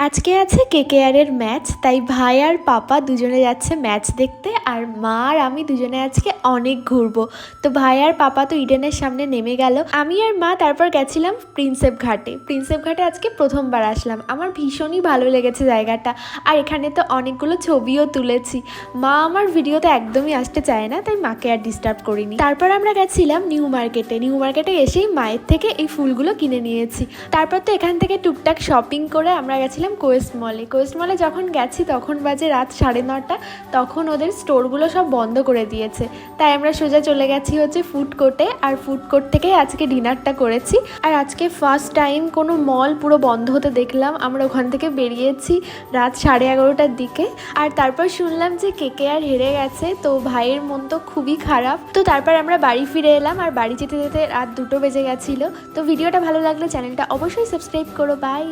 আজকে আছে কেকেআরের ম্যাচ, তাই ভাই আর পাপা দুজনে যাচ্ছে ম্যাচ দেখতে, আর মা আর আমি দুজনে আজকে অনেক ঘুরবো। তো ভাই আর পাপা তো ইডেনের সামনে নেমে গেল, আমি আর মা তারপর গেছিলাম প্রিন্সেপ ঘাটে। প্রিন্সেপ ঘাটে আজকে প্রথমবার আসলাম, আমার ভীষণই ভালো লেগেছে জায়গাটা, আর এখানে তো অনেকগুলো ছবিও তুলেছি। মা আমার ভিডিওতে একদমই আসতে চায় না, তাই মাকে আর ডিস্টার্ব করিনি। তারপর আমরা গেছিলাম নিউ মার্কেটে এসেই মায়ের থেকে এই ফুলগুলো কিনে নিয়েছি। তারপর তো এখান থেকে টুকটাক শপিং করে আমরা গেছিলাম কোয়েস্ট মলে যখন গেছি তখন বাজে রাত 9:30। তখন ওদের স্টোরগুলো সব বন্ধ করে দিয়েছে, তাই আমরা সোজা চলে গেছি হচ্ছে ফুড কোর্টে, আর ফুড কোর্ট থেকেই আজকে ডিনারটা করেছি। আর আজকে ফার্স্ট টাইম কোনো মল পুরো বন্ধ হতে দেখলাম। আমরা ওখান থেকে বেরিয়েছি রাত 11:30টার দিকে, আর তারপর শুনলাম যে কেকেআর হেরে গেছে, তো ভাইয়ের মন তো খুবই খারাপ। তো তারপর আমরা বাড়ি ফিরে এলাম, আর বাড়ি যেতে যেতে রাত 2টো বেজে গেছিলো। তো ভিডিওটা ভালো লাগলে চ্যানেলটা অবশ্যই সাবস্ক্রাইব করো। বাই।